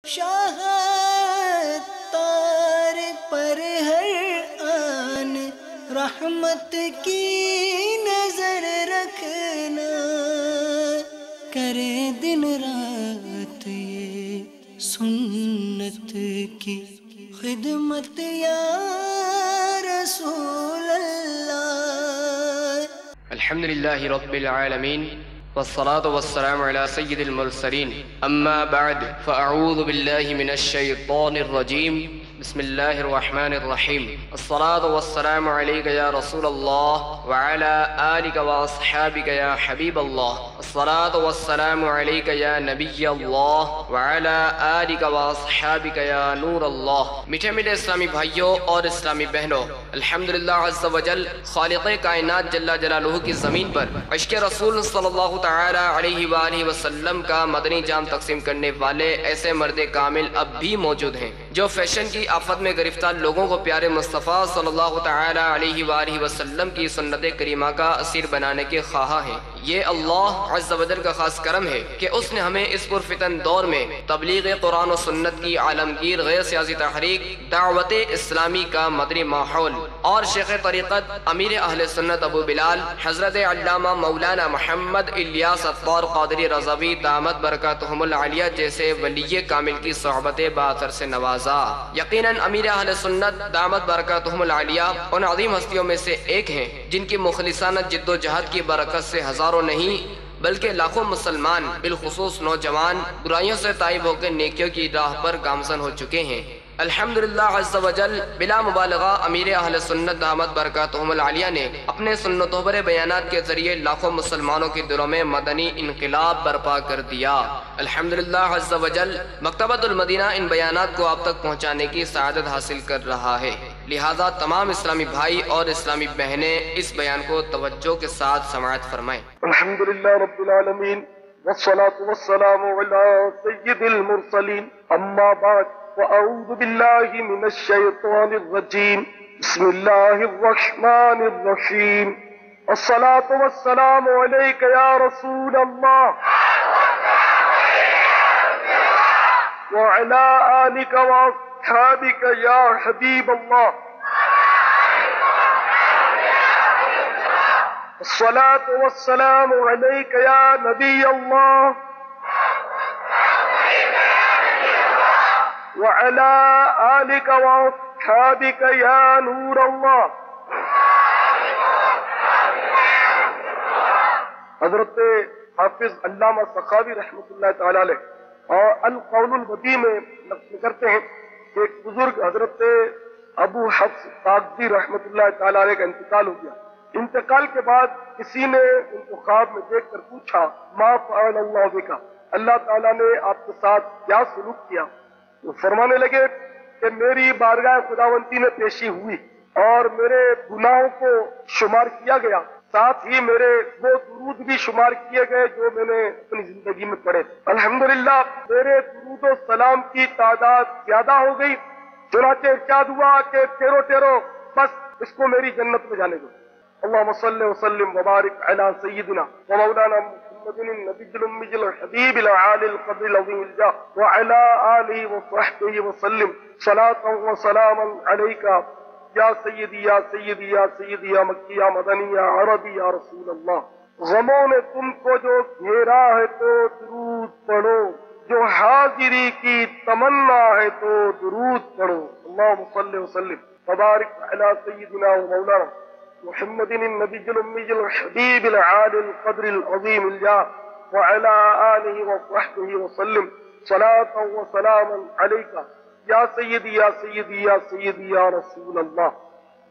شاہ تار پر ہر آن رحمت کی نظر رکھنا، کرے دن رات یہ سنت کی خدمت یا رسول اللہ۔ الحمد للہ رب العالمین والصلاة والسلام على سید المرسلین، اما بعد فاعوذ باللہ من الشیطان الرجیم، بسم اللہ الرحمن الرحیم۔ الصلاة والسلام علیک یا رسول اللہ وعلى آلک واصحابک یا حبیب اللہ، الصلاة والسلام علیک یا نبی اللہ وعلى آلک واصحابک یا نور اللہ۔ میٹھے میٹھے اسلامی بھائیوں اور اسلامی بہنوں، الحمدللہ عز و جل خالق کائنات جل جلالہ کی زمین پر عشق رسول صلی اللہ تعالی علیہ وآلہ وسلم کا مدنی جام تقسیم کرنے والے ایسے مرد کامل اب بھی موجود ہیں جو فیشن کی آفت میں گرفتار لوگوں کو پیارے مصطفیٰ صلی اللہ تعالی علیہ وآلہ وسلم کی سنت کریمہ کا اسیر بنانے کے خواہاں ہیں۔ یہ اللہ عز و جل کا خاص کرم ہے کہ اس نے ہمیں اس پرفتن دور میں تبلیغ قرآن و سنت کی عالمگیر غیر سیاسی تحریک دعوت اسلامی کا مدنی ماحول اور شیخ طریقت امیر اہل سنت ابو بلال حضرت علامہ مولانا محمد الیاس عطار قادری رضوی دامت برکاتہم العالیہ جیسے ولی کامل کی صحبت باثر سے نوازا۔ یقیناً امیر اہل سنت دامت برکاتہم العالیہ ان عظیم ہستیوں میں سے ایک ہیں جن کی مخلصانہ جد و جہد کی برکت سے ہزاروں نہیں بلکہ لاکھوں مسلمان بالخصوص نوجوان برائیوں سے تائب ہو کے نیکیوں کی راہ پر گامزن ہو چکے ہیں۔ الحمدللہ عز و جل بلا مبالغہ امیر اہل سنت دامت برکاتہم العالیہ نے اپنے سنتوں پر بیانات کے ذریعے لاکھوں مسلمانوں کے دلوں میں مدنی انقلاب برپا کر دیا۔ الحمدللہ عز و جل مکتبۃ المدینہ ان بیانات کو آپ تک پہنچانے کی سعادت حاصل کر رہا ہے، لہذا تمام اسلامی بھائی اور اسلامی بہنیں اس بیان کو توجہ کے ساتھ سماعت فرمائیں۔ الحمدللہ رب العالمین والصلاة والسلام علی سید المرسلین، اما بعد وأعوذ بالله من الشيطان الرجيم، بسم الله الرحمن الرحيم، الصلاة والسلام عليك يا رسول الله وعلى آلك وأصحابك يا حبيب الله، الصلاة والسلام عليك يا نبي الله وعلى آلك وأصحابك يا نور الله۔ حضرت حافظ علامہ سخاوی رحمۃ اللہ تعالی علیہ اور القول البدیع میں نقل کرتے ہیں کہ ایک بزرگ حضرت ابو حفص طاغوی رحمۃ اللہ تعالی علیہ کا انتقال ہو گیا۔ انتقال کے بعد کسی نے ان کو خواب میں دیکھ کر پوچھا ما فعل اللہ بک، اللہ تعالیٰ نے آپ کے ساتھ کیا سلوک کیا؟ وہ فرمانے لگے کہ میری بارگاہ خداوندی میں پیشی ہوئی اور میرے گناہوں کو شمار کیا گیا، ساتھ ہی میرے وہ درود بھی شمار کیے گئے جو میں نے اپنی زندگی میں پڑھے۔ الحمدللہ میرے درود و سلام کی تعداد زیادہ ہو گئی، چنانچہ ارشاد ہوا کہ ٹھہرو ٹھہرو بس اس کو میری جنت میں جانے دو۔ اللہم صلی وسلم وبارک علی سیدنا ومولانا محمد النبی الأمی الحبیب العالی القدر العظیم الجاہ وعلی آلہ وصحبہ وسلم صلاة وسلاما علیکہ یا سیدی یا سیدی یا سیدی یا مکی یا مدنی یا عربی یا رسول اللہ۔ غموں نے تم کو جو گھیرا ہے تو درود پڑھو، جو حاضری کی تمنا ہے تو درود پڑھو۔ اللہم صلی وسلم وبارک علی سیدنا ومولانا محمد النبی الأمی الحبیب العالی القدر العظیم الجاہ وعلی آلہ وصحبہ وسلم صلاة وسلاما علیکہ یا سیدی یا سیدی یا سیدی یا رسول اللہ۔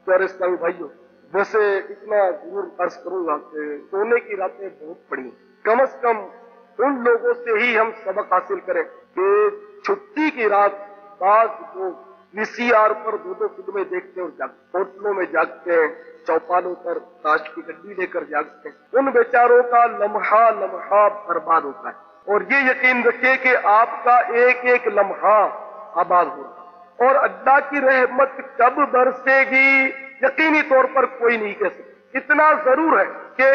پیارے اسلامی بھائیوں، ویسے اتنا ضرور عرض کروں گا کہ سونے کی راتیں بہت پڑی، کم از کم ان لوگوں سے ہی ہم سبق حاصل کریں کہ چھٹی کی رات بعض لوگ وی سی آر پر دو فلمیں دیکھتے اور جاگتے، ہوٹلوں میں جاگتے ہیں، چوپالوں پر تاش کی گڈی لے کر جاگتے ہیں، ان بیچاروں کا لمحہ لمحہ برباد ہوتا ہے۔ اور یہ یقین رکھیے کہ آپ کا ایک ایک لمحہ آباد ہوگا، اور اللہ کی رحمت کب برسے گی یقینی طور پر کوئی نہیں کہہ سکتا۔ اتنا ضرور ہے کہ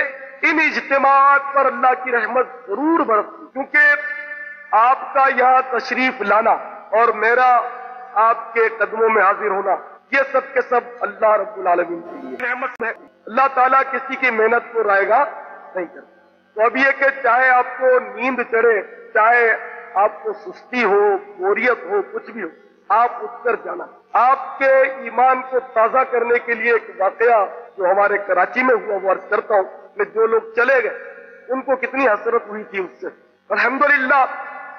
ان اجتماعات پر اللہ کی رحمت ضرور برستی، کیونکہ آپ کا یہاں تشریف لانا اور میرا آپ کے قدموں میں حاضر ہونا، یہ سب کے سب اللہ رب العالمین کے لیے رحمت ہے۔ اللہ تعالیٰ کسی کی محنت کو رائیگا نہیں کرتا۔ تو اب یہ کہ چاہے آپ کو نیند چڑھے، چاہے آپ کو سستی ہو، بوریت ہو، کچھ بھی ہو، آپ اٹھ کر جانا۔ آپ کے ایمان کو تازہ کرنے کے لیے ایک واقعہ جو ہمارے کراچی میں ہوا وہ عرض کرتا ہوں۔ میں جو لوگ چلے گئے ان کو کتنی حسرت ہوئی تھی اس سے۔ الحمدللہ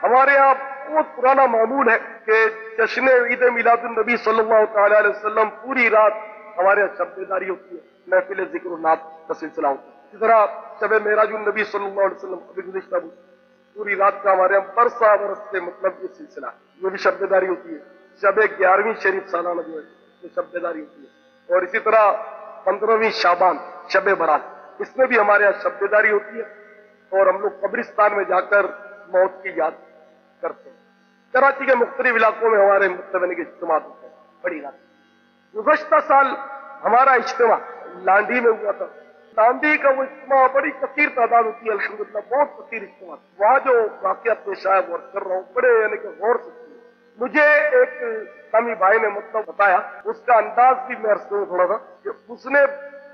ہمارے یہاں بہت پرانا معمول ہے کہ جشن عید میلاد النبی صلی اللہ تعالی علیہ وسلم پوری رات ہمارے یہاں شب بیداری ہوتی ہے، محفل ذکر و نعت کا سلسلہ ہوتا ہے۔ اسی طرح شب معراج النبی صلی اللہ علیہ وسلم ابھی گزشتہ پوری رات کا ہمارے یہاں برسا برس سے مطلب یہ سلسلہ ہے، یہ بھی شب بیداری ہوتی ہے۔ شب 11ویں شریف سالانہ جو ہے یہ شب بیداری ہوتی ہے، اور اسی طرح 15ویں شعبان شب برات، اس میں بھی ہمارے یہاں شب بیداری ہوتی ہے، اور ہم لوگ قبرستان میں جا کر موت کی یاد کرتے ہیں۔ کراچی کے مختلف علاقوں میں ہمارے مطلب کے اجتماع ہوتے ہیں بڑی رات۔ گزشتہ سال ہمارا اجتماع لانڈھی میں ہوا تھا۔ لانڈھی کا وہ اجتماع بڑی کثیر تعداد ہوتی ہے، الحمدللہ بہت کثیر اجتماع۔ وہاں جو واقعہ پیش آیا وہ کر رہا ہوں، بڑے یعنی کہ غور سے سنیے۔ مجھے ایک اسلامی بھائی نے مطلب بتایا، اس کا انداز بھی میں عرض کروں تھوڑا سا، کہ اس نے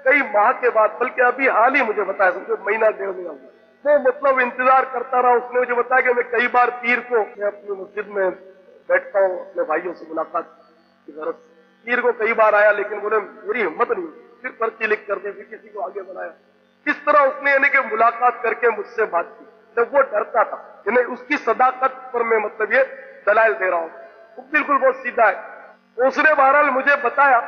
کئی ماہ کے بعد، بلکہ ابھی حال ہی مجھے بتایا، سمجھو مہینہ 1.5 مہینہ ہوا، وہ مطلب انتظار کرتا رہا۔ اس نے مجھے بتایا کہ میں کئی بار پیر کو میں اپنی مسجد میں بیٹھتا ہوں اپنے بھائیوں سے ملاقات کی غرض سے، پیر کو کئی بار آیا لیکن بولے میری ہمت نہیں، پھر پرچی لکھ کر دے، کسی کو آگے بلایا۔ اس طرح اس نے یعنی کہ ملاقات کر کے مجھ سے بات کی، جب وہ ڈرتا تھا، یعنی اس کی صداقت پر میں مطلب یہ دلائل دے رہا ہوں، وہ بالکل بہت سیدھا ہے۔ اس نے بہرحال مجھے بتایا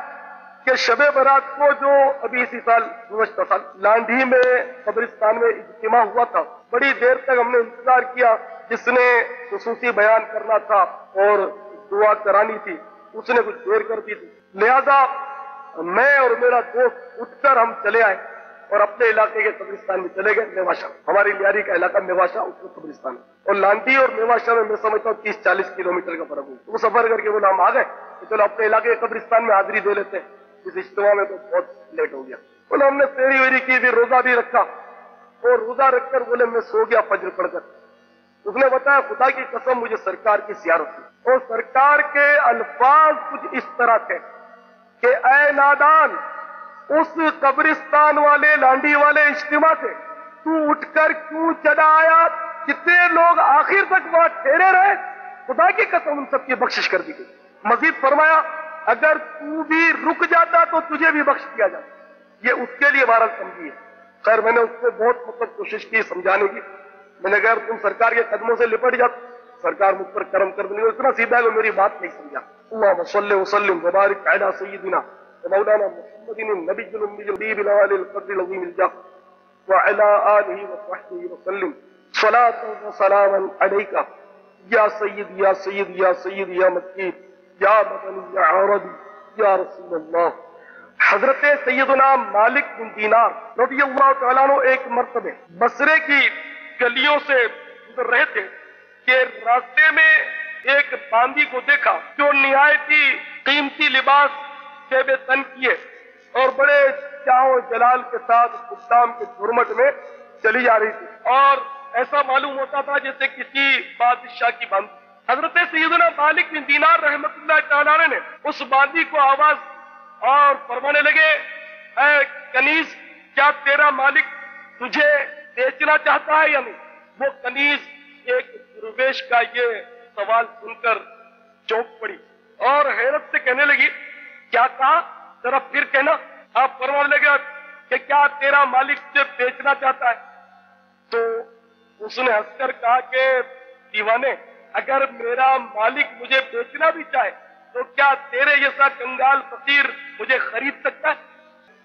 کہ شب برات کو جو ابھی اسی سال گزشتہ سال لانڈھی میں قبرستان میں اجتماع ہوا تھا، بڑی دیر تک ہم نے انتظار کیا، جس نے خصوصی بیان کرنا تھا اور دعا کرانی تھی اس نے کچھ دیر کر دی تھی، لہذا میں اور میرا دوست اٹھ کر ہم چلے آئے اور اپنے علاقے کے قبرستان میں چلے گئے، میواشا، ہماری لیاری کا علاقہ میواشا، اس میں قبرستان ہے، اور لانڈھی اور میواشا میں سمجھتا ہوں 30-40 کلومیٹر کا فرق ہو۔ وہ سفر کر کے بولا ہم آ گئے تو چلو اپنے علاقے کے قبرستان میں حاضری دے لیتے ہیں، اس اجتماع میں تو بہت لیٹ ہو گیا۔ بولے ہم نے تیری ویری کی بھی، روزہ بھی رکھا، اور روزہ رکھ کر بولے میں سو گیا فجر پڑھ کر۔ اس نے بتایا خدا کی قسم مجھے سرکار کی زیارت ہوئی، اور سرکار کے الفاظ کچھ اس طرح تھے کہ اے نادان، اس قبرستان والے لانڈی والے اجتماع سے تو اٹھ کر کیوں چلا آیا؟ کتنے لوگ آخر تک وہاں ٹھہرے رہے، خدا کی قسم ان سب کی بخشش کر دی گئی۔ مزید فرمایا اگر تو بھی رک جاتا تو تجھے بھی بخش دیا جاتا۔ یہ اس کے لیے بہرحال سمجھی ہے۔ خیر میں نے اس کو بہت مطلب کوشش کی سمجھانے کی، میں نے کہا تم سرکار کے قدموں سے لپٹ جاتا، سرکار مجھ پر کرم کر دیں گے۔ اتنا سیدھا ہے کہ میری بات نہیں سمجھا۔ اللہم صلی وسلم وبارک علی سیدنا مولانا محمد النبی الأمی الحبیب العالی القدر العظیم الجاہ وعلی آلہ وصحبہ وسلم صلاة وسلاما علیکہ یا سید یا سید یا سید یا مکی یا مدنی یا عربی یا رسول اللہ۔ حضرت سیدنا مالک بن دینار رضی اللہ تعالیٰ عنہ ایک مرتبہ بصرے کی گلیوں سے گزر رہے تھے کہ راستے میں ایک باندی کو دیکھا جو نہایت ہی قیمتی لباس شیب تن کیے اور بڑے چاو جلال کے ساتھ خدام کے جھرمٹ میں چلی جا رہی تھی، اور ایسا معلوم ہوتا تھا جیسے کسی بادشاہ کی باندی۔ حضرت سیدنا مالک بن دینار رحمت اللہ تعالیٰ نے اس باندی کو آواز اور فرمانے لگے اے کنیز، کیا تیرا مالک تجھے بیچنا چاہتا ہے یا نہیں؟ وہ کنیز ایک درویش کا یہ سوال سن کر چونک پڑی اور حیرت سے کہنے لگی کیا کہا؟ ذرا پھر کہنا۔ آپ فرمانے لگے کہ کیا تیرا مالک تجھے بیچنا چاہتا ہے؟ تو اس نے ہنس کر کہا کہ دیوانے، اگر میرا مالک مجھے بیچنا بھی چاہے تو کیا تیرے جیسا کنگال فقیر مجھے خرید سکتا ہے؟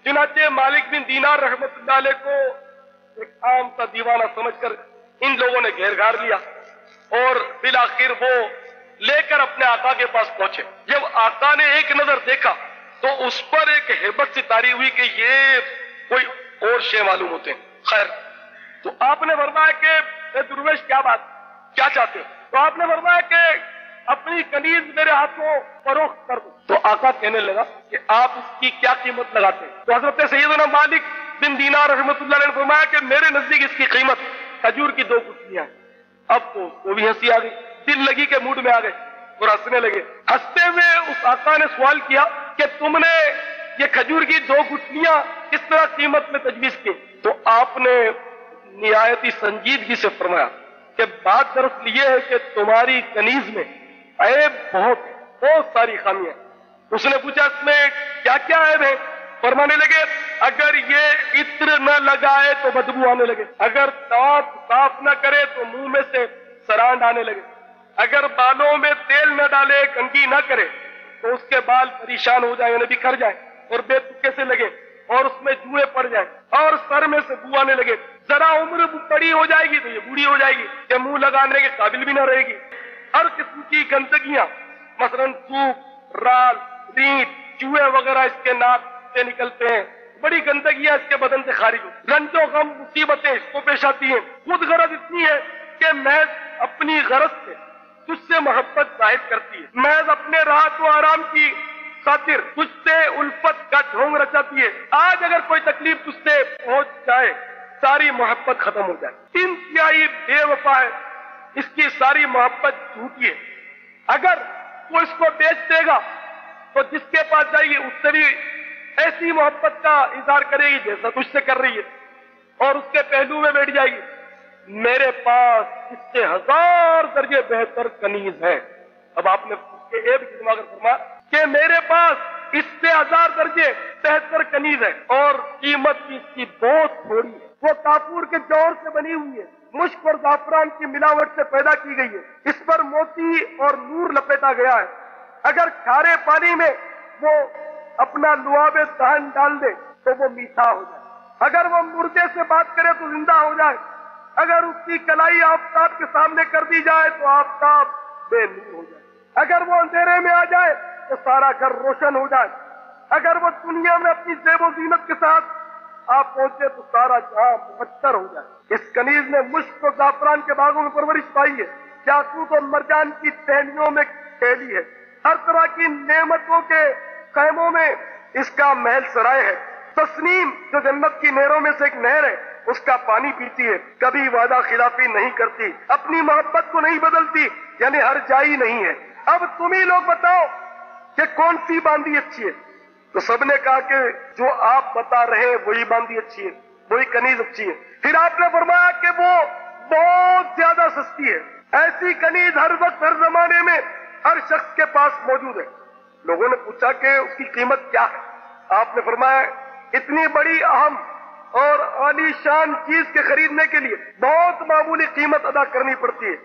چنانچہ مالک بن دینار رحمت اللہ علیہ کو ایک عام سا دیوانہ سمجھ کر ان لوگوں نے گھیر گھار لیا اور بالآخر وہ لے کر اپنے آقا کے پاس پہنچے۔ جب آقا نے ایک نظر دیکھا تو اس پر ایک ہیبت سی طاری ہوئی کہ یہ کوئی اور شے معلوم ہوتے ہیں۔ خیر تو آپ نے فرمایا کہ اے درویش کیا بات، کیا چاہتے ہو؟ تو آپ نے فرمایا کہ اپنی کنیز میرے ہاتھوں فروخت کر دو۔ تو آقا کہنے لگا کہ آپ اس کی کیا قیمت لگاتے ہیں؟ تو حضرت سیدنا مالک بن دینار رحمت اللہ علیہ نے فرمایا کہ میرے نزدیک اس کی قیمت کھجور کی 2 گٹھلیاں ہیں۔ اب تو وہ بھی ہنسی آ گئی، دل لگی کے موڈ میں آ گئے اور ہنسنے لگے۔ ہنستے ہوئے اس آقا نے سوال کیا کہ تم نے یہ کھجور کی 2 گٹھلیاں کس طرح قیمت میں تجویز کی؟ تو آپ نے نہایت ہی سنجیدگی سے فرمایا کہ بات دراصل یہ ہے کہ تمہاری کنیز میں عیب بہت ساری خامیاں ہیں۔ اس نے پوچھا اس میں کیا کیا عیب ہے؟ فرمانے لگے اگر یہ عطر نہ لگائے تو بدبو آنے لگے، اگر دانت صاف نہ کرے تو منہ میں سے سرانڈ آنے لگے، اگر بالوں میں تیل نہ ڈالے، کنگھی نہ کرے تو اس کے بال پریشان ہو جائیں، یعنی بکھر جائیں اور بے تکے سے لگے اور اس میں جوئیں پڑ جائیں اور سر میں سے بو آنے لگے، ذرا عمر بڑی ہو جائے گی تو یہ بوڑھی ہو جائے گی کہ منہ لگانے کے قابل بھی نہ رہے گی، ہر قسم کی گندگیاں مثلاً تھوک، رال، رینت، چوہے وغیرہ اس کے ناک سے نکلتے ہیں، بڑی گندگیاں اس کے بدن سے خارج ہو، رنج و غم مصیبتیں اس کو پیش آتی ہیں، خود غرض اتنی ہے کہ محض اپنی غرض سے تجھ سے محبت ظاہر کرتی ہے، محض اپنے راحت و آرام کی خاطر تجھ سے الفت کا ڈھونگ رچاتی ہے، آج اگر کوئی تکلیف تجھ سے پہنچ جائے ساری محبت ختم ہو جائے، انتہائی بے وفا ہے، اس کی ساری محبت جھوٹی ہے، اگر وہ اس کو بیچ دے گا تو جس کے پاس جائے گی اس سے بھی ایسی محبت کا اظہار کرے گی جیسا تجھ سے کر رہی ہے، اور اس کے پہلو میں بیٹھ جائے گی میرے پاس اس سے 1000 درجے بہتر کنیز ہے۔ اب آپ نے اس کے ایک دماغ فرمایا کہ میرے پاس اس سے 1000 درجے بہتر کنیز ہے اور قیمت بھی اس کی بہت تھوڑی ہے، وہ کافور کے جوہر سے بنی ہوئی ہے، مشک اور زعفران کی ملاوٹ سے پیدا کی گئی ہے، اس پر موتی اور نور لپیٹا گیا ہے، اگر کھارے پانی میں وہ اپنا لعاب دہن ڈال دے تو وہ میٹھا ہو جائے، اگر وہ مردے سے بات کرے تو زندہ ہو جائے، اگر اس کی کلائی آفتاب کے سامنے کر دی جائے تو آفتاب بے نور ہو جائے، اگر وہ اندھیرے میں آ جائے تو سارا گھر روشن ہو جائے، اگر وہ دنیا میں اپنی زیب و زینت کے ساتھ آپ پہنچے تو سارا جہاں مبتر ہو جائے۔ اس کنیز نے مشک و زعفران کے باغوں میں پرورش پائی ہے، یاقوت و مرجان کی ٹہنیوں میں کھیلی ہے، ہر طرح کی نعمتوں کے خیموں میں اس کا محل سرائے ہے، تسنیم جو جنت کی نہروں میں سے ایک نہر ہے اس کا پانی پیتی ہے، کبھی وعدہ خلافی نہیں کرتی، اپنی محبت کو نہیں بدلتی، یعنی ہر جائی نہیں ہے۔ اب تم ہی لوگ بتاؤ کہ کون سی باندی اچھی ہے؟ تو سب نے کہا کہ جو آپ بتا رہے ہیں وہی باندی اچھی ہے، وہی کنیز اچھی ہے۔ پھر آپ نے فرمایا کہ وہ بہت زیادہ سستی ہے، ایسی کنیز ہر وقت ہر زمانے میں ہر شخص کے پاس موجود ہے۔ لوگوں نے پوچھا کہ اس کی قیمت کیا ہے؟ آپ نے فرمایا اتنی بڑی اہم اور عالی شان چیز کے خریدنے کے لیے بہت معمولی قیمت ادا کرنی پڑتی ہے،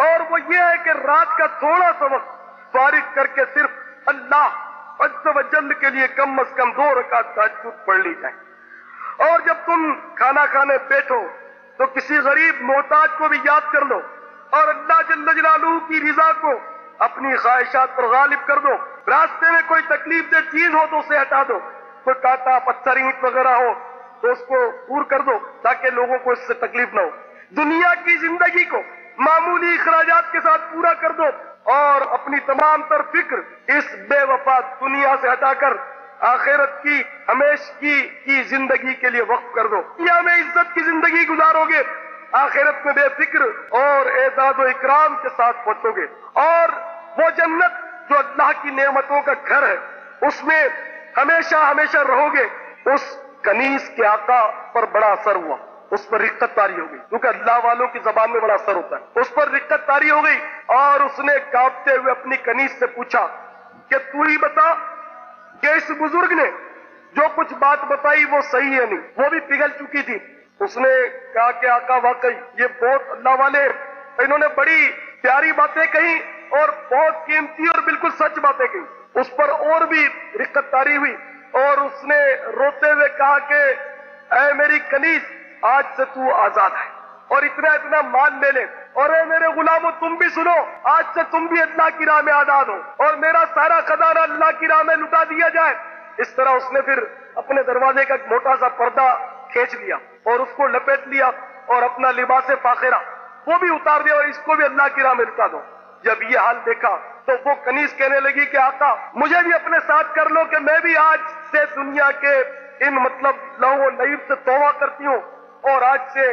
اور وہ یہ ہے کہ رات کا تھوڑا سا وقت فارغ کر کے صرف اللہ عز و جل کے لیے کم از کم 2 رکعت تہجد پڑھ لی جائے، اور جب تم کھانا کھانے بیٹھو تو کسی غریب محتاج کو بھی یاد کر لو اور اللہ جل جلالہ کی رضا کو اپنی خواہشات پر غالب کر دو، راستے میں کوئی تکلیف دہ چیز ہو تو اسے ہٹا دو، کوئی کانٹا پتھر اینٹ وغیرہ ہو تو اس کو دور کر دو تاکہ لوگوں کو اس سے تکلیف نہ ہو، دنیا کی زندگی کو معمولی اخراجات کے ساتھ پورا کر دو اور اپنی تمام تر فکر اس بے وفا دنیا سے ہٹا کر آخرت کی ہمیشگی کی زندگی کے لیے وقف کر دو، دنیا میں عزت کی زندگی گزارو گے، آخرت میں بے فکر اور اعزاز و اکرام کے ساتھ پہنچو گے، اور وہ جنت جو اللہ کی نعمتوں کا گھر ہے اس میں ہمیشہ ہمیشہ رہو گے۔ اس کنیز کے آقا پر بڑا اثر ہوا، اس پر رقت طاری ہو گئی، کیونکہ اللہ والوں کی زبان میں بڑا اثر ہوتا ہے، اس پر رقت طاری ہو گئی، اور اس نے کانپتے ہوئے اپنی کنیز سے پوچھا کہ تو ہی بتا کہ اس بزرگ نے جو کچھ بات بتائی وہ صحیح ہے نہیں، وہ بھی پگھل چکی تھی۔ اس نے کہا کہ آقا واقعی یہ بہت اللہ والے، انہوں نے بڑی پیاری باتیں کہی اور بہت قیمتی اور بالکل سچ باتیں کہی۔ اس پر اور بھی رقت طاری ہوئی اور اس نے روتے ہوئے کہا کہ اے میری کنیز آج سے تو آزاد ہے اور اتنا اتنا مال لے لے، اور اے میرے غلاموں تم بھی سنو، آج سے تم بھی اللہ کی راہ میں آزاد ہو اور میرا سارا خزانہ اللہ کی راہ میں لٹا دیا جائے۔ اس طرح اس نے پھر اپنے دروازے کا ایک موٹا سا پردہ کھینچ لیا اور اس کو لپیٹ لیا اور اپنا لباس فاخرہ وہ بھی اتار دیا اور اس کو بھی اللہ کی راہ میں لٹا دو۔ جب یہ حال دیکھا تو وہ کنیز کہنے لگی کہ آقا مجھے بھی اپنے ساتھ کر لو کہ میں بھی آج سے دنیا کے ان مطلب لہو و لعب سے توبہ کرتی ہوں اور آج سے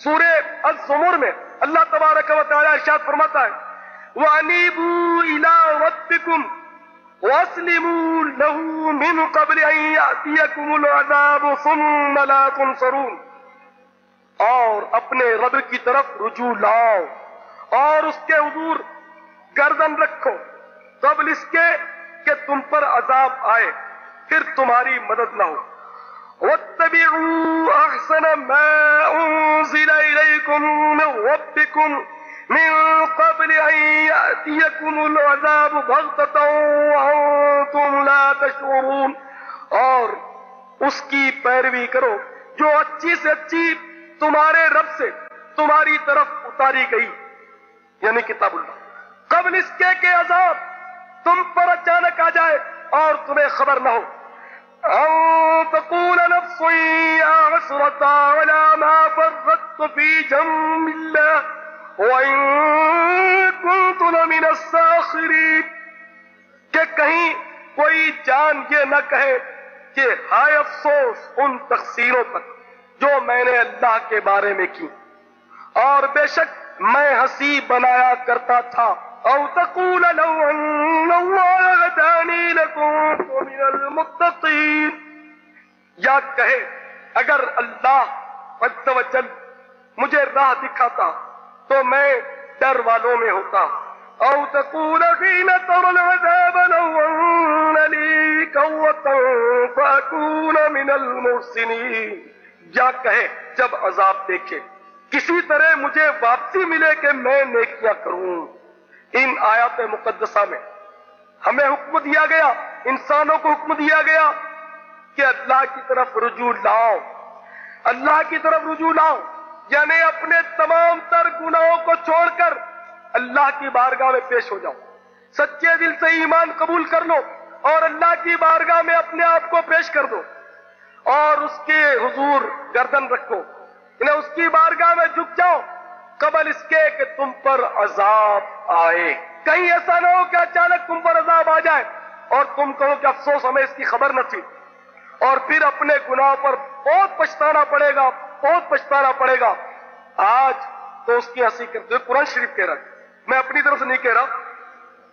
سورہ الزمر میں اللہ تبارک و تعالی ارشاد فرماتا ہے وَأَنِيبُوا إِلَىٰ رَبِّكُمْ وَأَسْلِمُوا لَهُ مِنْ قَبْلِ أَنْ يَأْتِيَكُمُ الْعَذَابُ ثُمَّ لَا تُنصَرُونَ، اور اپنے رب کی طرف رجوع لاؤ اور اس کے حضور گردن رکھو قبل اس کے کہ تم پر عذاب آئے پھر تمہاری مدد نہ ہو۔ وَاتَّبِعُوا أَحْسَنَ مَا أُنزِلَ إِلَيْكُم مِّن رَّبِّكُم مِّن قَبْلِ أَن يَأْتِيَكُمُ الْعَذَابُ بَغْتَةً وَأَنتُمْ لَا تَشْعُرُونَ، اور اس کی پیروی کرو جو اچھی سے اچھی تمہارے رب سے تمہاری طرف اتاری گئی، یعنی کتاب اللہ، قبل اس کے کہ عذاب تم پر اچانک آ جائے اور تمہیں خبر نہ ہو۔ أَن تَقُولَ نَفْسٌ يَا حَسْرَتَا عَلَىٰ مَا فَرَّطتُ فِي جَنبِ اللَّهِ وَإِن كُنتُ لَمِنَ السَّاخِرِينَ، کہ کہیں کوئی جان یہ نہ کہے کہ ہائے افسوس ان تقصیروں پر جو میں نے اللہ کے بارے میں کی، اور بے شک میں ہنسی بنایا کرتا تھا۔ او تقول لو ان اللہ ہدانی لکنت من المتقین، یا کہے اگر اللہ عز و جل مجھے راہ دکھاتا تو میں ڈر والوں میں ہوتا۔ او تقول حين ترى العذاب لو ان لي قوة فاكون من المحسنین، یا کہے جب عذاب دیکھے کسی طرح مجھے واپسی ملے کہ میں نیکیاں کروں۔ ان آیات مقدسہ میں ہمیں حکم دیا گیا، انسانوں کو حکم دیا گیا کہ اللہ کی طرف رجوع لاؤ، اللہ کی طرف رجوع لاؤ، یعنی اپنے تمام تر گناہوں کو چھوڑ کر اللہ کی بارگاہ میں پیش ہو جاؤ، سچے دل سے ایمان قبول کر لو اور اللہ کی بارگاہ میں اپنے آپ کو پیش کر دو اور اس کے حضور گردن رکھو، انہیں اس کی بارگاہ میں جھک جاؤ قبل اس کے کہ تم پر عذاب آئے۔ کہیں ایسا نہ ہو کہ اچانک تم پر عذاب آ جائے اور تم کہو کہ افسوس ہمیں اس کی خبر نہ تھی، اور پھر اپنے گناہ پر بہت پچھتانا پڑے گا، بہت پچھتانا پڑے گا۔ آج تو اس کی ہنسی کرتے ہوئے قرآن شریف کہہ رہا ہے، میں اپنی طرف سے نہیں کہہ رہا۔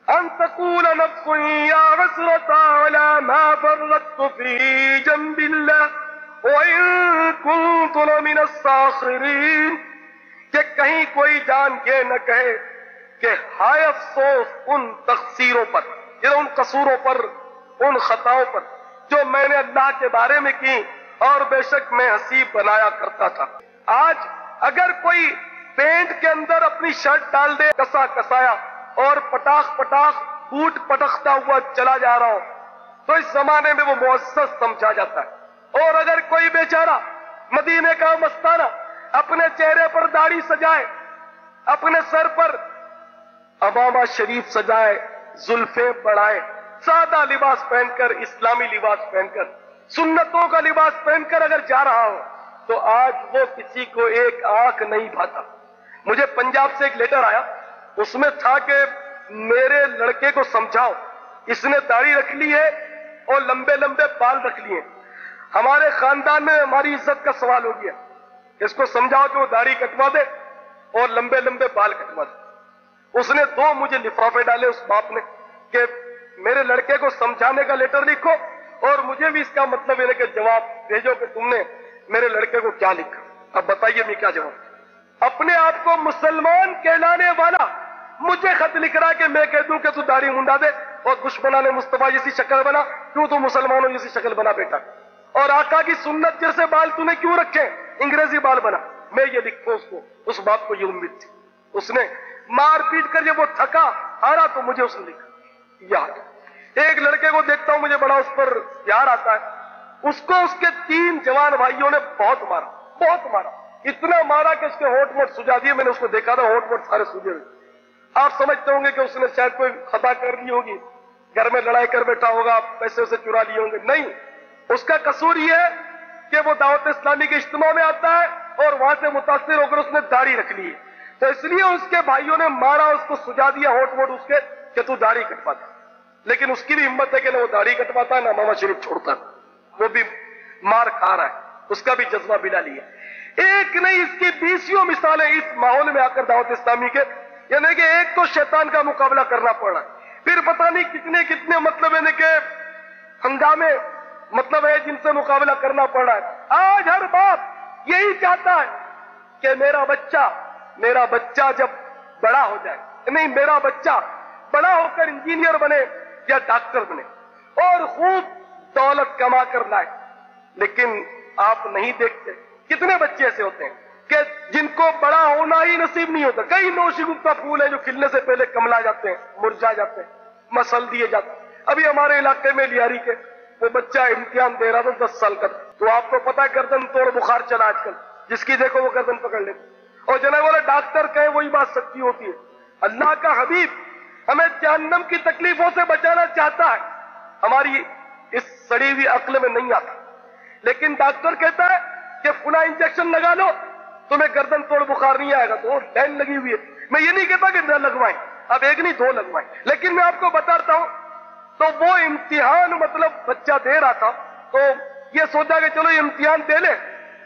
ان تقول نفس یا حسرتا علی ما فرطت فی جنب اللہ وَإِن كُنتُ لَمِنَ السَّاخِرِينَ، کہ کہیں کوئی جان یہ نہ کہے کہ ہائے افسوس ان تقصیروں پر، یا ان قصوروں پر، ان خطاؤں پر جو میں نے اللہ کے بارے میں کی اور بے شک میں ہنسی بنایا کرتا تھا۔ آج اگر کوئی پینٹ کے اندر اپنی شرٹ ڈال دے کسا کسایا اور پٹاخ پٹاخ بوٹ پٹختا ہوا چلا جا رہا ہو تو اس زمانے میں وہ معزز سمجھا جاتا ہے، اور اگر کوئی بیچارہ مدینے کا مستانہ اپنے چہرے پر داڑھی سجائے، اپنے سر پر عمامہ شریف سجائے، زلفیں بڑھائے، سادہ لباس پہن کر، اسلامی لباس پہن کر، سنتوں کا لباس پہن کر اگر جا رہا ہو تو آج وہ کسی کو ایک آنکھ نہیں بھاتا۔ مجھے پنجاب سے ایک لیٹر آیا، اس میں تھا کہ میرے لڑکے کو سمجھاؤ، اس نے داڑھی رکھ لی ہے اور لمبے لمبے بال رکھ لیے، ہمارے خاندان میں ہماری عزت کا سوال ہو گیا، اس کو سمجھاؤ کہ وہ داڑھی کٹوا دے اور لمبے لمبے بال کٹوا دے۔ اس نے 2 مجھے لفافے ڈالے اس باپ نے کہ میرے لڑکے کو سمجھانے کا لیٹر لکھو اور مجھے بھی اس کا مطلب یہ کہ جواب بھیجو کہ تم نے میرے لڑکے کو کیا لکھا۔ اب بتائیے میں کیا جواب؟ اپنے آپ کو مسلمان کہلانے والا مجھے خط لکھ رہا ہے کہ میں کہہ دوں کہ تو داڑھی منڈا دے اور دشمنان مصطفیٰ جیسی شکل بنا، کیوں تو مسلمانوں جیسی شکل بنا بیٹا، اور آقا کی سنت جیسے بال تو نے کیوں رکھے، انگریزی بال بنا۔ میں یہ لکھوں اس کو، اس باپ کو یہ امید تھی، اس نے مار پیٹ کر جب وہ تھکا ہارا تو مجھے اس نے لکھا یاد۔ ایک لڑکے کو دیکھتا ہوں مجھے بڑا اس پر پیار آتا ہے، اس کو اس کے 3 جوان بھائیوں نے بہت مارا، بہت مارا، اتنا مارا کہ اس کے ہونٹ وونٹ سجا دیے۔ میں نے اس کو دیکھا تھا ہونٹ وونٹ سارے سجے ہوئے۔ آپ سمجھتے ہوں گے کہ اس نے شاید کوئی خطا کر لی ہوگی، گھر میں لڑائی کر بیٹھا ہوگا، پیسے اسے چرا لیے ہوں گے، نہیں، اس کا قصور یہ ہے کہ وہ دعوت اسلامی کے اجتماع میں آتا ہے اور وہاں سے متاثر ہو کر اس نے داڑھی رکھ لی ہے، تو اس لیے اس کے بھائیوں نے مارا، اس کو سجا دیا ہونٹ وونٹ اس کے کہ تو داڑھی کٹواتا۔ لیکن اس کی بھی ہمت ہے کہ نہ وہ داڑھی کٹواتا ہے نہ ماما شریف چھوڑتا ہے، وہ بھی مار کھا رہا ہے، اس کا بھی جذبہ بلا لیا۔ ایک نہیں اس کی 20 مثالیں اس ماحول میں آ کر دعوت اسلامی کے، یعنی کہ ایک تو شیطان کا مقابلہ کرنا پڑ رہا ہے، پھر پتہ نہیں کتنے کتنے مطلب یعنی کہ ہنگامے مطلب ہے جن سے مقابلہ کرنا پڑ رہا ہے۔ آج ہر باپ یہی چاہتا ہے کہ میرا بچہ جب بڑا ہو جائے، نہیں میرا بچہ بڑا ہو کر انجینئر بنے یا ڈاکٹر بنے اور خوب دولت کما کر لائے، لیکن آپ نہیں دیکھتے کتنے بچے ایسے ہوتے ہیں کہ جن کو بڑا ہونا ہی نصیب نہیں ہوتا۔ کئی نوشی گفتہ پھول ہیں جو کھلنے سے پہلے کملا جاتے ہیں، مرجھا جاتے ہیں، مسل دیے جاتے ہیں۔ ابھی ہمارے علاقے میں لیاری کے وہ بچہ امتحان دے رہا تھا 10 سال کا، تو آپ کو پتا ہے گردن توڑ بخار چلا آج کل، جس کی دیکھو وہ گردن پکڑ لیتے، اور جناب والا ڈاکٹر کہے وہی بات سچی ہوتی ہے۔ اللہ کا حبیب ہمیں جہنم کی تکلیفوں سے بچانا چاہتا ہے، ہماری اس سڑی ہوئی عقل میں نہیں آتا، لیکن ڈاکٹر کہتا ہے کہ فلاں انجیکشن لگا لو تمہیں گردن توڑ بخار نہیں آئے گا، تو وہ لائن لگی ہوئی ہے۔ میں یہ نہیں کہتا کہ نہ لگوائیں، اب ایک نہیں 2 لگوائیں، لیکن میں آپ کو بتاتا ہوں تو وہ امتحان مطلب بچہ دے رہا تھا، تو یہ سوچا کہ چلو یہ امتحان دے لے،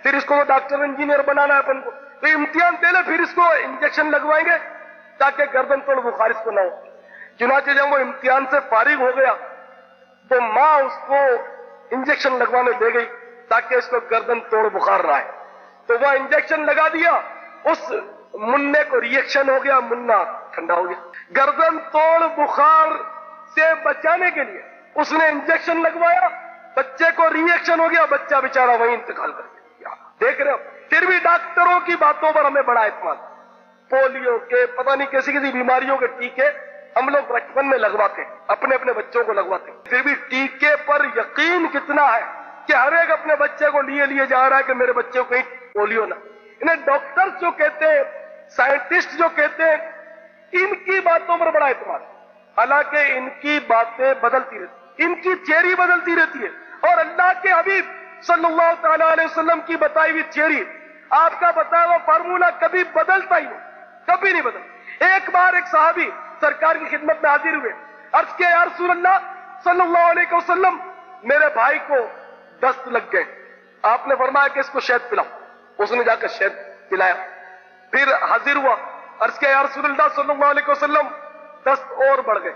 پھر اس کو ڈاکٹر انجینئر بنانا ہے اپن کو، تو امتحان دے لے پھر اس کو انجیکشن لگوائیں گے تاکہ گردن توڑ بخار اس کو نہ ہو۔ چنانچہ جب وہ امتحان سے فارغ ہو گیا تو ماں اس کو انجیکشن لگوانے لے گئی تاکہ اس کو گردن توڑ بخار رہا ہے، تو وہ انجیکشن لگا دیا، اس مننے کو ریئیکشن ہو گیا، منا ٹھنڈا ہو گیا۔ گردن توڑ بخار سے بچانے کے لیے اس نے انجیکشن لگوایا، بچے کو ریئیکشن ہو گیا، بچہ بیچارہ وہیں انتقال کر گیا۔ دیکھ رہے ہو، پھر بھی ڈاکٹروں کی باتوں پر ہمیں بڑا اعتماد، پولیو کے پتہ نہیں کیسی بیماریوں کے ٹیکے ہم لوگ بچپن میں لگواتے ہیں، اپنے بچوں کو لگواتے ہیں، پھر بھی ٹیکے پر یقین کتنا ہے کہ ہر ایک اپنے بچے کو لیے جا رہا ہے کہ میرے بچے کو کہیں پولیو نہ۔ انہیں ڈاکٹر جو کہتے ہیں، سائنٹسٹ جو کہتے ہیں، ان کی باتوں پر بڑا اعتماد، حالانکہ ان کی باتیں بدلتی رہتی، ان کی تھیوری بدلتی رہتی ہے، اور اللہ کے حبیب صلی اللہ تعالی علیہ وسلم کی بتائی ہوئی تھیوری، آپ کا بتایا ہوا فارمولہ کبھی بدلتا ہی نہیں، کبھی نہیں بدلتا۔ ایک بار ایک صحابی سرکار کی خدمت میں حاضر ہوئے، عرض کیا یا رسول اللہ صلی اللہ علیہ وسلم میرے بھائی کو دست لگ گئے، آپ نے فرمایا کہ اس کو شہد پلاؤ، اس نے جا کر شہد پلایا۔ پھر حاضر ہوا، عرض کیا یا رسول اللہ صلی اللہ علیہ وسلم دست اور بڑھ گئے،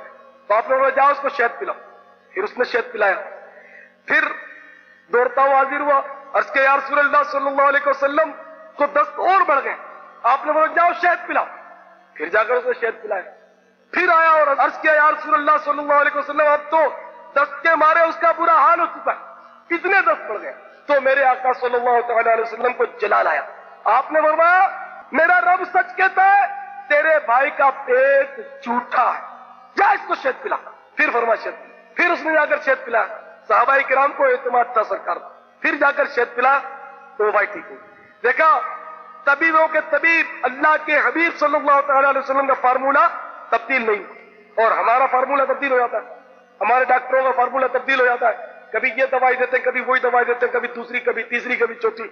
تو آپ نے فرمایا جاؤ اس کو شہد پلاؤ، پھر اس نے شہد پلایا۔ پھر دوڑتا ہوا حاضر ہوا، عرض کیا یا رسول اللہ صلی اللہ علیہ وسلم کو دست اور بڑھ گئے، آپ نے فرمایا جاؤ شہد پلاؤ، پھر جا کر اس نے شہد پلایا۔ پھر آیا اور عرض کیا یا رسول اللہ صلی اللہ علیہ وسلم اب تو دست کے مارے اس کا برا حال ہو چکا ہے، کتنے دست پڑ گئے؟ تو میرے آقا صلی اللہ تعالی علیہ وسلم کو جلال آیا، آپ نے فرمایا میرا رب سچ کہتا ہے تیرے بھائی کا پیٹ جھوٹا ہے، جا اس کو شہد پلا۔ پھر فرمایا شہد، پھر اس نے جا کر شہد پلا، صحابہ کرام کو اعتماد تھا سرکار، پھر جا کر شہد پلا تو وہ بھائی ٹھیک ہوئی۔ دیکھا طبیبوں کے طبیب اللہ کے حبیب صلی اللہ تعالی علیہ وسلم کا فارمولہ تبدیل نہیں، اور ہمارا فارمولہ تبدیل ہو جاتا ہے، ہمارے ڈاکٹروں کا فارمولہ تبدیل ہو جاتا ہے، کبھی یہ دوائی دیتے ہیں، کبھی وہی دوائی دیتے ہیں، کبھی دوسری، کبھی تیسری، کبھی چوتھی،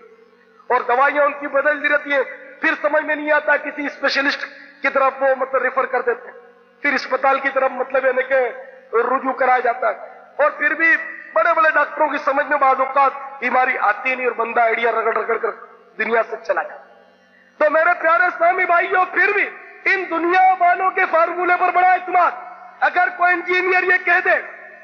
اور دوائیاں ان کی بدلتی رہتی ہیں، پھر سمجھ میں نہیں آتا کسی اسپیشلسٹ کی طرف وہ مطلب ریفر کر دیتے ہیں، پھر اسپتال کی طرف مطلب یعنی کہ رجوع کرایا جاتا ہے، اور پھر بھی بڑے بڑے ڈاکٹروں کی سمجھ میں بعض اوقات بیماری آتی نہیں اور بندہ آئیڈیا رگڑ رگڑ کر دنیا سے چلا جاتا۔ تو میرے پیارے اسلامی بھائیوں، پھر بھی ان دنیا والوں کے فارمولے پر بڑا اعتماد۔ اگر کوئی انجینئر یہ کہہ دے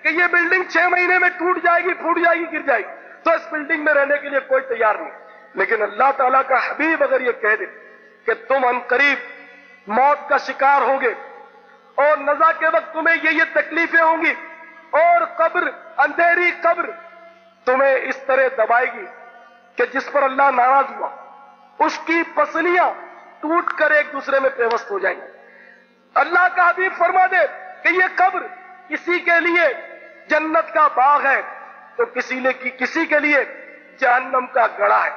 کہ یہ بلڈنگ 6 مہینے میں ٹوٹ جائے گی، پھوٹ جائے گی، گر جائے گی، تو اس بلڈنگ میں رہنے کے لیے کوئی تیار نہیں، لیکن اللہ تعالیٰ کا حبیب اگر یہ کہہ دے کہ تم عنقریب موت کا شکار ہوگے اور نزا کے وقت تمہیں یہ تکلیفیں ہوں گی، اور قبر، اندھیری قبر تمہیں اس طرح دبائے گی کہ جس پر اللہ ناراض ہوا اس کی پسلیاں ٹوٹ کر ایک دوسرے میں پیوست ہو جائیں گی۔ اللہ کا حبیب فرما دے کہ یہ قبر کسی کے لیے جنت کا باغ ہے تو کسی کے لیے جہنم کا گڑھا ہے۔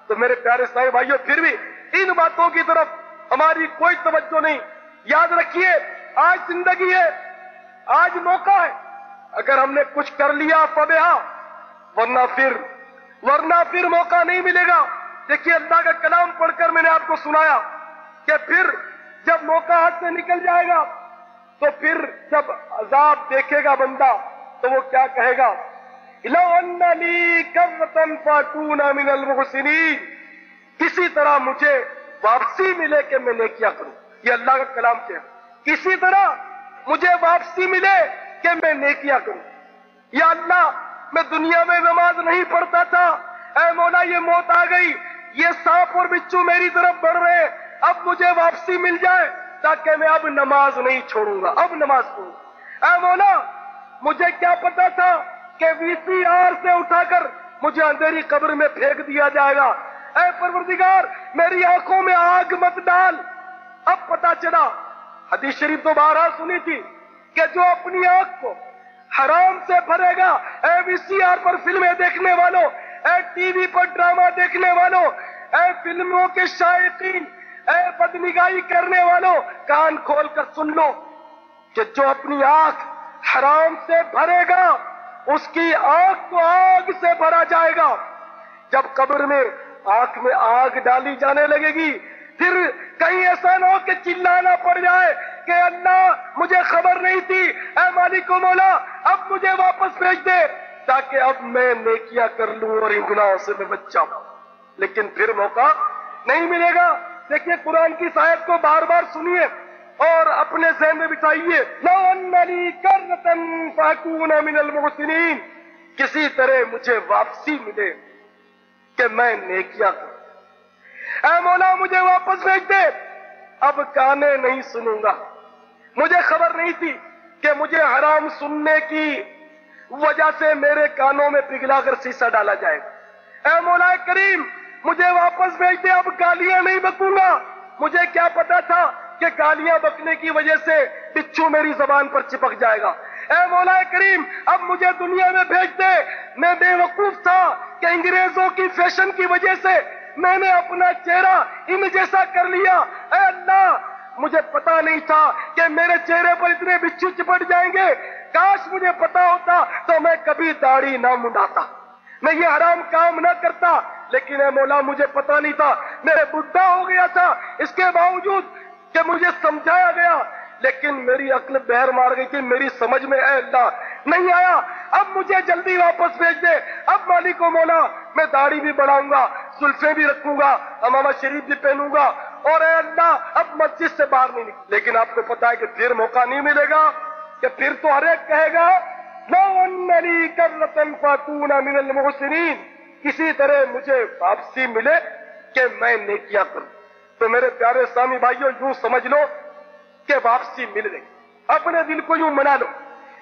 تو میرے پیارے اسلامی بھائیوں، پھر بھی ان باتوں کی طرف ہماری کوئی توجہ نہیں۔ یاد رکھیے آج زندگی ہے، آج موقع ہے، اگر ہم نے کچھ کر لیا فبہا، ورنہ پھر موقع نہیں ملے گا۔ دیکھیے اللہ کا کلام پڑھ کر میں نے آپ کو سنایا کہ پھر جب موقع ہاتھ سے نکل جائے گا تو پھر جب عذاب دیکھے گا بندہ تو وہ کیا کہے گا؟ لَوْ أَنَّ لِي كَرَّةً فَأَكُونَ مِنَ الْمُحْسِنِينَ، کسی طرح مجھے واپسی ملے کہ میں نیکیاں کروں. یہ اللہ کا کلام کیا ہے، کسی طرح مجھے واپسی ملے کہ میں نیکیاں کروں. یا اللہ میں دنیا میں نماز نہیں پڑھتا تھا، اے مولا یہ موت آ گئی، یہ سانپ اور بچھو میری طرف بڑھ رہے، اب مجھے واپسی مل جائے تاکہ میں اب نماز نہیں چھوڑوں گا، اب نماز پڑھوں. اے مولا مجھے کیا پتا تھا کہ VCR سے اٹھا کر مجھے اندھیری قبر میں پھینک دیا جائے گا. اے پروردگار میری آنکھوں میں آگ مت ڈال. اب پتا چلا، حدیث شریف تو بارہا سنی تھی کہ جو اپنی آنکھ کو حرام سے بھرے گا، اے VCR پر فلمیں دیکھنے والوں، A T V per drama دیکھنے والوں، اے فلموں کے شائقین، اے بدنگاہی کرنے والوں، کان کھول کر سن لو کہ جو اپنی آنکھ حرام سے بھرے گا اس کی آنکھ کو آگ سے بھرا جائے گا. جب قبر میں آنکھ میں آگ ڈالی جانے لگے گی، پھر کہیں ایسا نہ ہو کہ چلانا پڑ جائے کہ اللہ مجھے خبر نہیں تھی، اے مالک و مولا اب مجھے واپس بھیج دے تاکہ اب میں نیکیاں کر لوں اور ان گناہوں سے میں بچ جاؤں. لیکن پھر موقع نہیں ملے گا. دیکھیے قرآن کی اس آیت کو بار بار سنیے اور اپنے ذہن میں بٹھائیے. لو ان لی کرۃ فاکون من المحسنین، کسی طرح مجھے واپسی ملے کہ میں نیکیاں کروں. اے مولا مجھے واپس بھیج دے، اب گانے نہیں سنوں گا. مجھے خبر نہیں تھی کہ مجھے حرام سننے کی وجہ سے میرے کانوں میں پگھلا کر سیسا ڈالا جائے گا. اے مولا کریم مجھے واپس بھیج دے، اب گالیاں نہیں بکوں گا. مجھے کیا پتا تھا کہ گالیاں بکنے کی وجہ سے بچھو میری زبان پر چپک جائے گا. اے مولا کریم اب مجھے دنیا میں بھیج دے. میں بے وقوف تھا کہ انگریزوں کی فیشن کی وجہ سے میں نے اپنا چہرہ ان جیسا کر لیا. اے اللہ مجھے پتا نہیں تھا کہ میرے چہرے پر اتنے بچھو چپٹ جائیں گے. کاش مجھے پتا ہوتا تو میں کبھی داڑھی نہ منڈاتا، میں یہ حرام کام نہ کرتا. لیکن اے مولا مجھے پتا نہیں تھا، میرے بڈھا ہو گیا تھا، اس کے باوجود کہ مجھے سمجھایا گیا لیکن میری عقل بہر مار گئی تھی، میری سمجھ میں اے اللہ نہیں آیا. اب مجھے جلدی واپس بھیج دے. اب مالک و مولا میں داڑھی بھی بڑھاؤں گا، زلفیں بھی رکھوں گا، امامہ شریف بھی پہنوں گا، اور اے اللہ اب مسجد سے باہر نہیں نکلوں. لیکن آپ کو پتا ہے کہ پھر موقع نہیں ملے گا، کہ پھر تو ہر ایک کہے گا لو ان لی کرۃ فاکون من المحسنین، کسی طرح مجھے واپسی ملے کہ میں نیکیاں کروں. تو میرے پیارے اسلامی بھائیوں یوں سمجھ لو کہ واپسی مل گئی. اپنے دل کو یوں منا لو،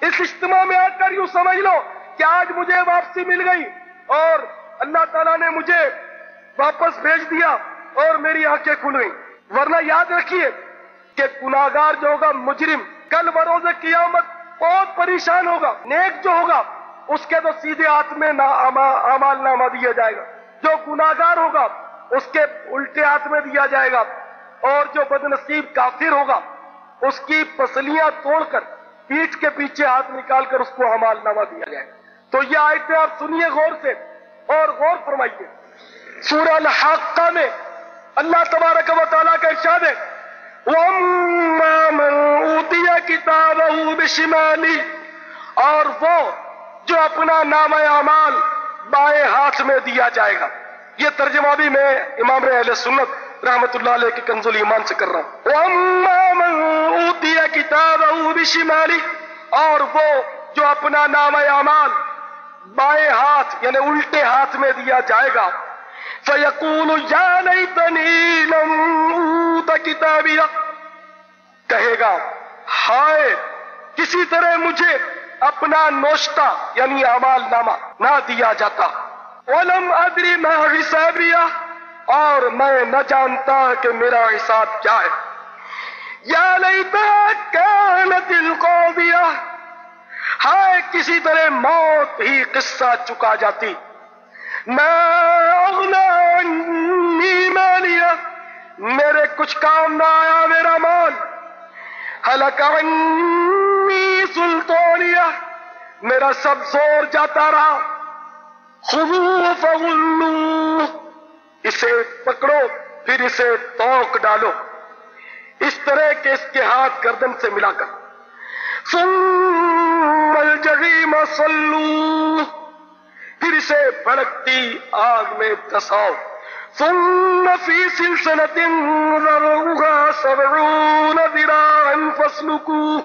اس اجتماع میں آ کر یوں سمجھ لو کہ آج مجھے واپسی مل گئی اور اللہ تعالیٰ نے مجھے واپس بھیج دیا اور میری آنکھیں کھل گئیں. ورنہ یاد رکھیے کہ گناہگار جو ہوگا، مجرم، کل بروز قیامت بہت پریشان ہوگا. نیک جو ہوگا اس کے تو سیدھے ہاتھ میں اعمال نامہ دیا جائے گا، جو گناہگار ہوگا اس کے الٹے ہاتھ میں دیا جائے گا، اور جو بدنصیب کافر ہوگا اس کی پسلیاں توڑ کر پیٹھ کے پیچھے ہاتھ نکال کر اس کو اعمال نامہ دیا جائے. تو یہ آیتیں آپ سنیے غور سے اور غور فرمائیے. سورہ الحاقہ میں اللہ تبارک و تعالیٰ کا ارشاد ہے وَأَمَّا مَنْ أُوتِيَ كِتَابَهُ بِشِمَالِهِ، اور وہ جو اپنا نامہ اعمال بائیں ہاتھ میں دیا جائے گا. یہ ترجمہ بھی میں امام اہل سنت رحمت اللہ علیہ کی کنز الایمان سے کر رہا ہوں. وَأَمَّا مَنْ أُوتِيَ كِتَابَهُ بِشِمَالِهِ، اور وہ جو اپنا نامہ اعمال بائیں ہاتھ یعنی الٹے ہاتھ میں دیا جائے گا فَيَقُولُ يَا لَيْتَنِي لَمْ أُوتَ كِتَابِيَهْ، کہے گا ہائے کسی طرح مجھے اپنا نوشتہ یعنی اعمال نامہ نہ دیا جاتا. وَلَمْ أَدْرِ مَا حِسَابِيَهْ، اور میں نہ جانتا کہ میرا حساب کیا ہے. یا لیتہا کانت القاضیہ، ہائے کسی طرح موت ہی قصہ چکا جاتی. ما اغنی عنی مالیہ، میرے کچھ کام نہ آیا میرا مال. ہلک عنی سلطانیہ، میرا سب زور جاتا رہا. خذوہ فغلوہ، اسے پکڑو پھر اسے توق ڈالو اس طرح کہ اس کے ہاتھ گردن سے ملا کر. ثم الجحیم صلوہ، پھر اسے بھڑکتی آگ میں دھساؤ. ثم في سلسلة ذرعها 70 ذراعا فاسلكوه.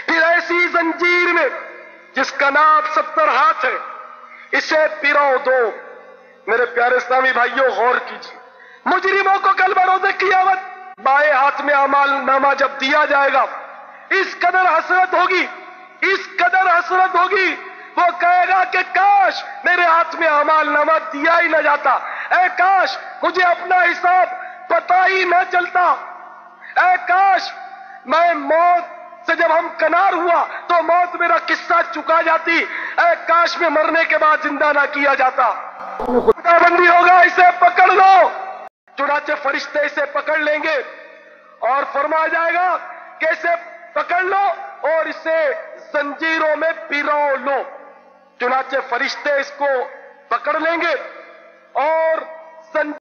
پھر ایسی زنجیر میں جس کا ناپ 70 ہاتھ ہے اسے پرو دو. میرے پیارے اسلامی بھائیوں غور کیجیے. مجرموں کو کل بروز قیامت بائیں ہاتھ میں اعمال نامہ جب دیا جائے گا اس قدر حسرت ہوگی، اس قدر حسرت ہوگی، وہ کہے گا کہ کاش میرے ہاتھ میں اعمال نامہ دیا ہی نہ جاتا، اے کاش مجھے اپنا حساب پتہ ہی نہ چلتا، اے کاش میں موت سے جب ہم کنار ہوا تو موت میرا قصہ چکا جاتی، اے کاش میں مرنے کے بعد زندہ نہ کیا جاتا. خدا بندی ہوگا اسے پکڑ لو. چنانچہ فرشتے اسے پکڑ لیں گے اور فرمایا جائے گا کہ اسے پکڑ لو اور اسے زنجیروں میں پیرو لو. چنانچہ فرشتے اس کو پکڑ لیں گے اور